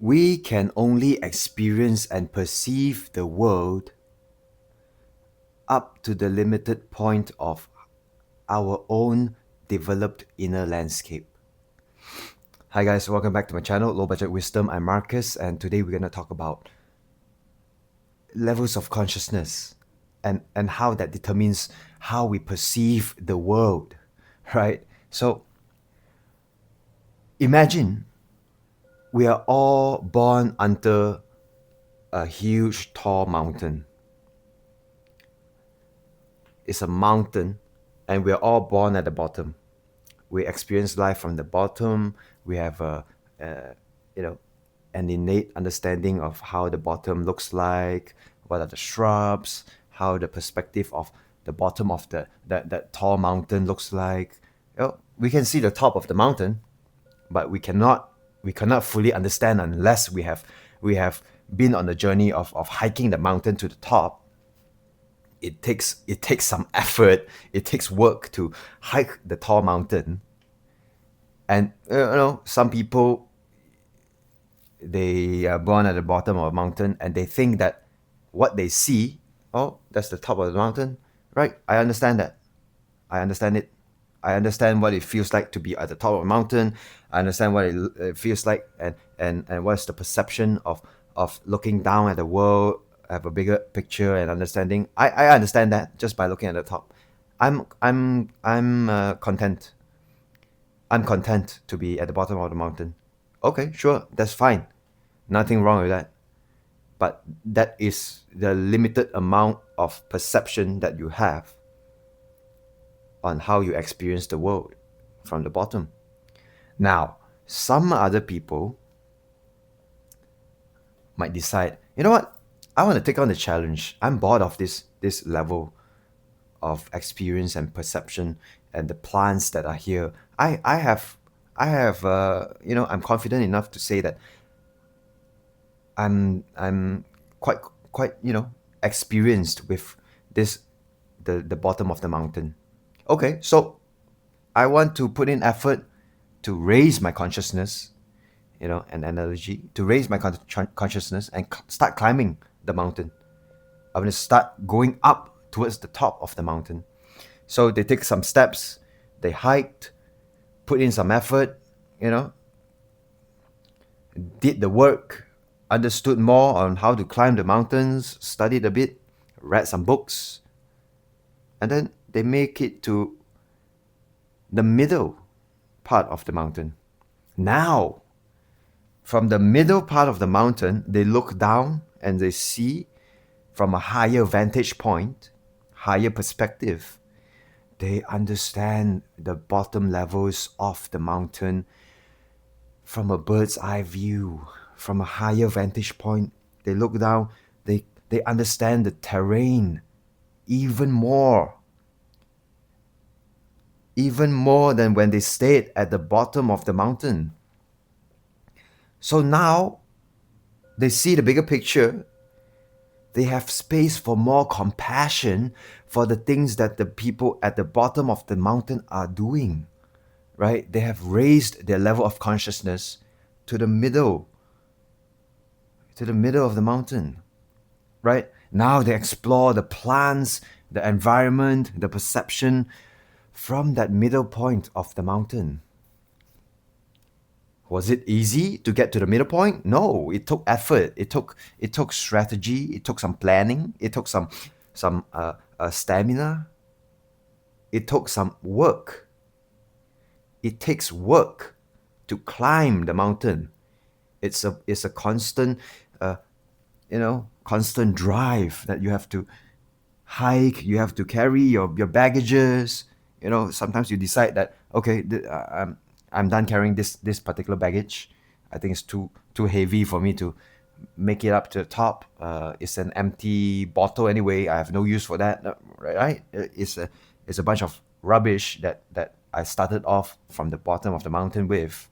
We can only experience and perceive the world up to the limited point of our own developed inner landscape. Hi guys, welcome back to my channel, Low Budget Wisdom. I'm Marcus, and today we're going to talk about levels of consciousness and how that determines how we perceive the world, right? So imagine we are all born under a huge tall mountain. It's a mountain, and we're all born at the bottom. We experience life from the bottom. We have you know, an innate understanding of how the bottom looks like, what are the shrubs, how the perspective of the bottom of that tall mountain looks like. We can see the top of the mountain, but we cannot fully understand unless we have been on the journey of hiking the mountain to the top. It takes some effort. It takes work to hike the tall mountain. And some people, they are born at the bottom of a mountain and they think that what they see, oh, that's the top of the mountain, right? I understand that. I understand it. I understand what it feels like to be at the top of a mountain. I understand what it feels like, and what's the perception of looking down at the world, have a bigger picture and understanding. I understand that just by looking at the top. I'm content. I'm content to be at the bottom of the mountain. Okay, sure, that's fine. Nothing wrong with that. But that is the limited amount of perception that you have on how you experience the world from the bottom. Now, some other people might decide, you know what? I want to take on the challenge. I'm bored of this level of experience and perception and the plants that are here. I'm confident enough to say that I'm quite experienced with this the bottom of the mountain. Okay, so I want to put in effort to raise my consciousness, an analogy, to raise my consciousness and start climbing the mountain. I'm going to start going up towards the top of the mountain. So they take some steps, they hiked, put in some effort, did the work, understood more on how to climb the mountains, studied a bit, read some books, and then they make it to the middle part of the mountain. Now, from the middle part of the mountain, they look down and they see from a higher vantage point, higher perspective. They understand the bottom levels of the mountain from a bird's eye view, from a higher vantage point. They look down, they understand the terrain even more than when they stayed at the bottom of the mountain. So now they see the bigger picture. They have space for more compassion for the things that the people at the bottom of the mountain are doing, right? They have raised their level of consciousness to the middle of the mountain, right? Now they explore the plants, the environment, the perception from that middle point of the mountain. Was it easy to get to the middle point? No, it took effort. It took strategy. It took some planning. It took some stamina. It took some work. It takes work to climb the mountain. It's a constant, constant drive that you have to hike. You have to carry your baggages. Sometimes you decide that, okay, I'm done carrying this particular baggage. I think it's too heavy for me to make it up to the top. It's an empty bottle anyway. I have no use for that, right? It's a bunch of rubbish that I started off from the bottom of the mountain with,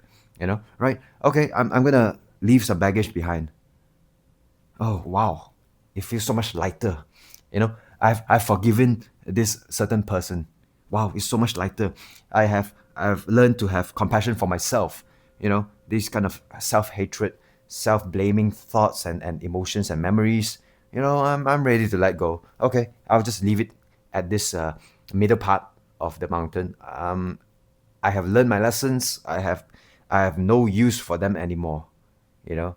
right? Okay, I'm gonna leave some baggage behind. Oh wow, it feels so much lighter. I've forgiven this certain person. Wow, it's so much lighter. I've learned to have compassion for myself. This kind of self-hatred self-blaming thoughts and emotions and memories, I'm ready to let go. Okay, I'll just leave it at this middle part of the mountain. I have learned my lessons. I have no use for them anymore. You know,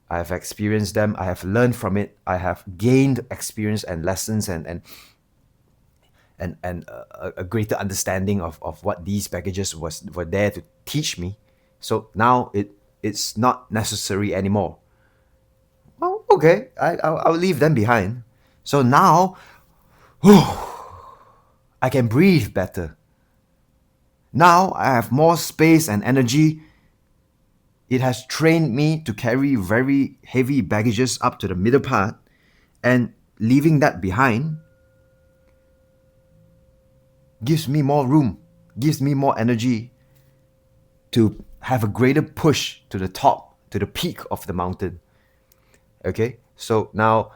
I have experienced them. I have learned from it. I have gained experience and lessons and a greater understanding of what these packages were there to teach me. So now it's not necessary anymore. Well, okay, I'll leave them behind. So now I can breathe better. Now I have more space and energy. It has trained me to carry very heavy baggages up to the middle part, and leaving that behind gives me more room, gives me more energy to have a greater push to the top, to the peak of the mountain. Okay, so now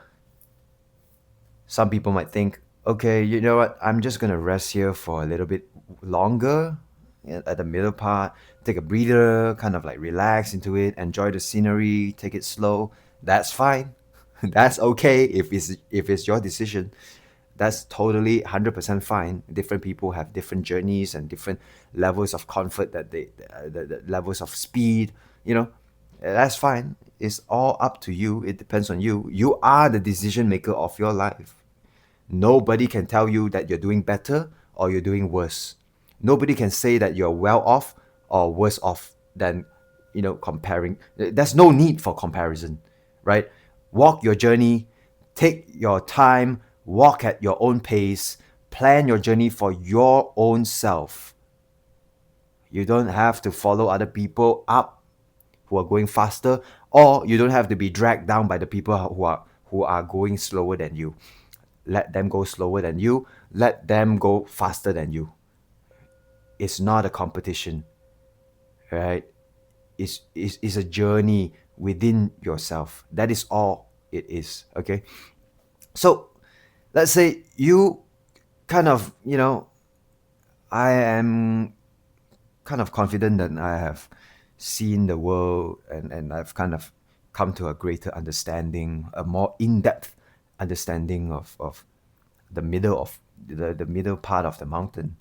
some people might think, okay, you know what, I'm just gonna rest here for a little bit longer at the middle part, take a breather, kind of like relax into it, enjoy the scenery, take it slow. That's fine. That's okay if it's your decision. That's totally 100% fine. Different people have different journeys and different levels of comfort that the levels of speed, you know. That's fine. It's all up to you. It depends on you. You are the decision maker of your life. Nobody can tell you that you're doing better or you're doing worse. Nobody can say that you're well off or worse off than, comparing. There's no need for comparison, right? Walk your journey, take your time, walk at your own pace, plan your journey for your own self. You don't have to follow other people up who are going faster, or you don't have to be dragged down by the people who are going slower than you. Let them go slower than you, let them go faster than you. It's not a competition, right? It's a journey within yourself. That is all it is. Okay, so let's say you kind of, I am kind of confident that I have seen the world, and I've kind of come to a greater understanding, a more in-depth understanding of the middle part of the mountain.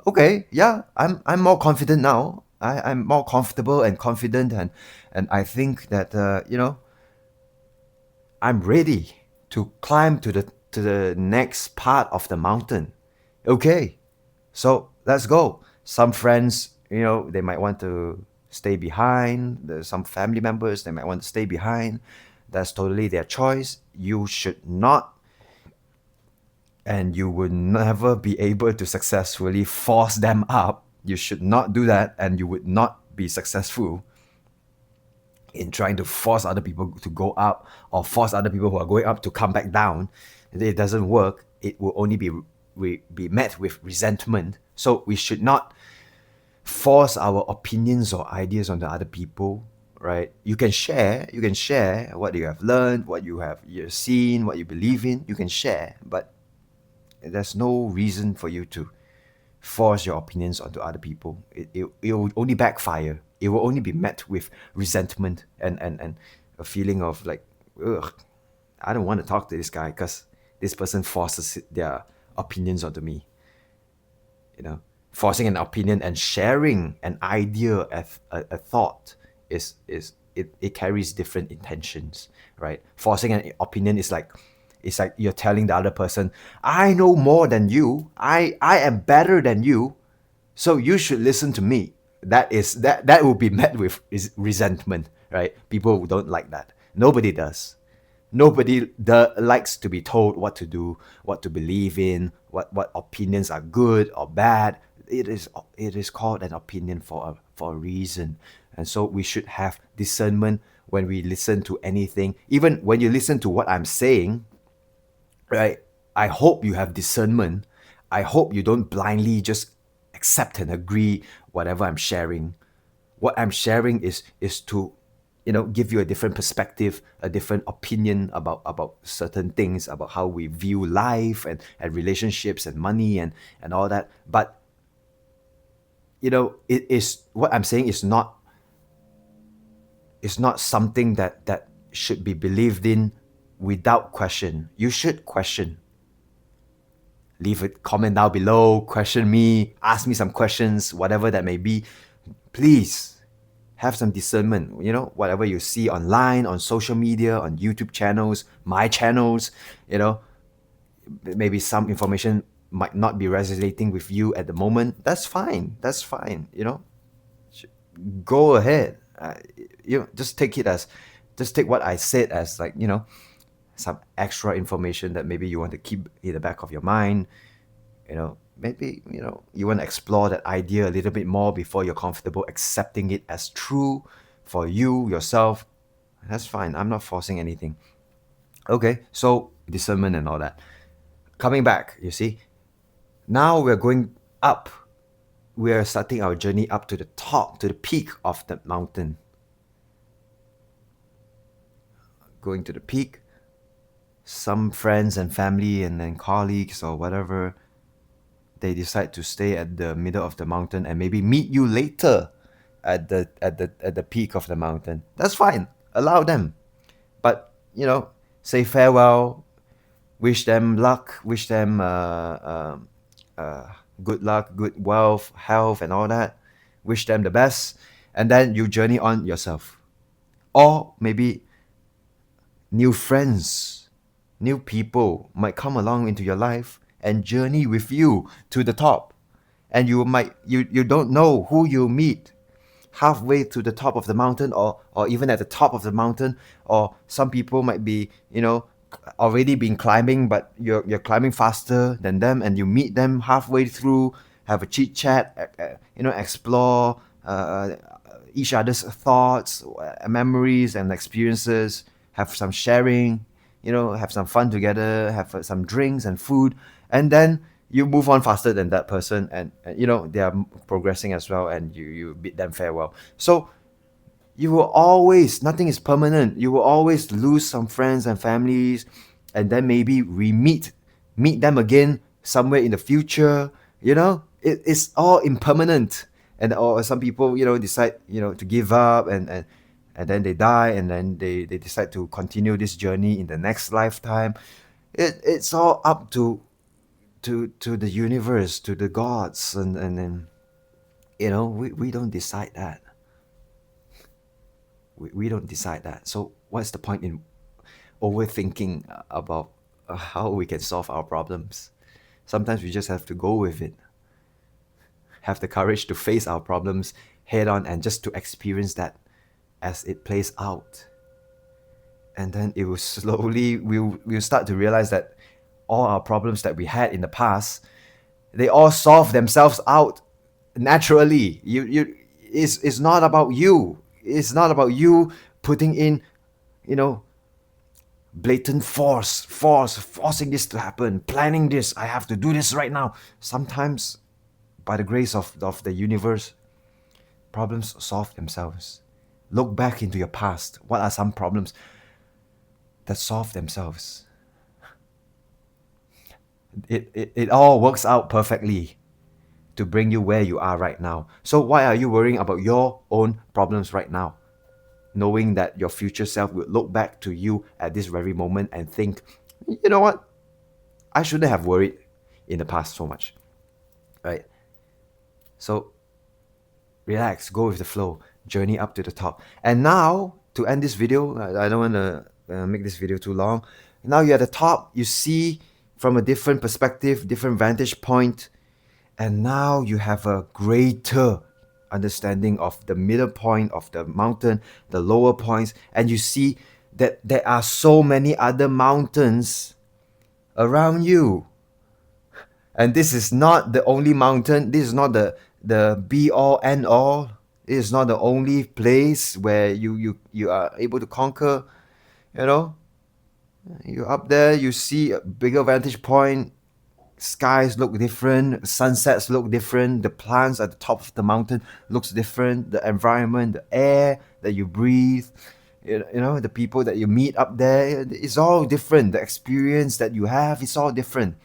Okay, yeah, I'm more confident now. I'm more comfortable and confident, and I think that I'm ready to climb to the next part of the mountain. Okay, so let's go. Some friends, they might want to stay behind. There's some family members, they might want to stay behind. That's totally their choice. You should not, and you would never be able to successfully force them up. You should not do that, and you would not be successful in trying to force other people to go up or force other people who are going up to come back down. It doesn't work. It will only be met with resentment. So we should not force our opinions or ideas onto other people, right? You can share what you have learned, what you've seen, what you believe in. You can share, but there's no reason for you to force your opinions onto other people. It will only backfire. It will only be met with resentment and a feeling of like, ugh, I don't want to talk to this guy because this person forces their opinions onto me. Forcing an opinion and sharing an idea, a thought, it carries different intentions, right? Forcing an opinion is like, it's like you're telling the other person, I know more than you. I am better than you, so you should listen to me. That will be met with resentment, right? People don't like that. Nobody does. Nobody likes to be told what to do, what to believe in, what opinions are good or bad. It is called an opinion for a reason. And so we should have discernment when we listen to anything. Even when you listen to what I'm saying, right? I hope you have discernment. I hope you don't blindly just accept and agree whatever I'm sharing. What I'm sharing is to, give you a different perspective, a different opinion about certain things, about how we view life and relationships and money and all that. But it is, what I'm saying is not is not something that should be believed in without question. You should question. Leave a comment down below, question me, ask me some questions, whatever that may be. Please have some discernment. Whatever you see online, on social media, on YouTube channels, my channels, maybe some information might not be resonating with you at the moment. That's fine. That's fine. Go ahead. Just take it as, just take what I said as like, some extra information that maybe you want to keep in the back of your mind. Maybe, you want to explore that idea a little bit more before you're comfortable accepting it as true for you, yourself. That's fine. I'm not forcing anything. Okay, so discernment and all that. Coming back, you see, now we're going up. We're starting our journey up to the top, to the peak of the mountain. Going to the peak, some friends and family and then colleagues or whatever, they decide to stay at the middle of the mountain and maybe meet you later at the peak of the mountain. That's fine. Allow them. But, say farewell, wish them luck, wish them good luck, good wealth, health, and all that. Wish them the best. And then you journey on yourself. Or maybe new friends, new people might come along into your life and journey with you to the top. And you don't know who you'll meet halfway to the top of the mountain, or even at the top of the mountain. Or some people might be, already been climbing, but you're climbing faster than them, and you meet them halfway through, have a chit chat, explore each other's thoughts, memories, and experiences. Have some sharing, have some fun together, have some drinks and food, and then you move on faster than that person, and they are progressing as well, and you bid them farewell. So you will always, nothing is permanent. You will always lose some friends and families, and then maybe meet them again somewhere in the future. It's all impermanent. And or some people, decide, to give up, and then they die, and then they decide to continue this journey in the next lifetime. It's all up to the universe, to the gods, and then we don't decide that. We don't decide that. So what's the point in overthinking about how we can solve our problems? Sometimes we just have to go with it. Have the courage to face our problems head on, and just to experience that as it plays out. And then it will slowly, we'll start to realize that all our problems that we had in the past, they all solve themselves out naturally. It's not about you. It's not about you putting in, blatant forcing this to happen, planning this. I have to do this right now. Sometimes, by the grace of the universe, problems solve themselves. Look back into your past. What are some problems that solve themselves? It all works out perfectly to bring you where you are right now. So why are you worrying about your own problems right now, knowing that your future self will look back to you at this very moment and think, you know what, I shouldn't have worried in the past so much, right? So relax, go with the flow, journey up to the top. And now, to end this video, I don't want to make this video too long. Now you're at the top, you see from a different perspective, different vantage point, and now you have a greater understanding of the middle point of the mountain, the lower points, and you see that there are so many other mountains around you. And this is not the only mountain. This is not the be all end all. It is not the only place where you are able to conquer. You're up there, you see a bigger vantage point. Skies look different, sunsets look different, the plants at the top of the mountain looks different, the environment, the air that you breathe, the people that you meet up there, it's all different. The experience that you have is all different.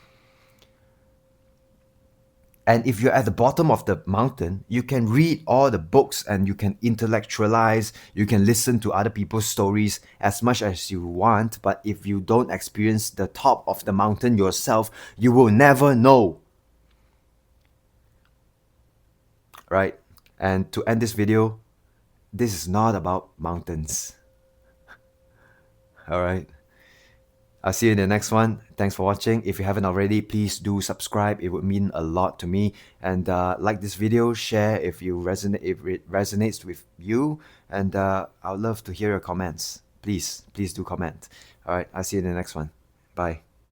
And if you're at the bottom of the mountain, you can read all the books and you can intellectualize, you can listen to other people's stories as much as you want. But if you don't experience the top of the mountain yourself, you will never know. Right? And to end this video, this is not about mountains. All right. I'll see you in the next one. Thanks for watching. If you haven't already, please do subscribe. It would mean a lot to me. And like this video, share if it resonates with you. And I'd love to hear your comments. Please do comment. All right, I'll see you in the next one. Bye.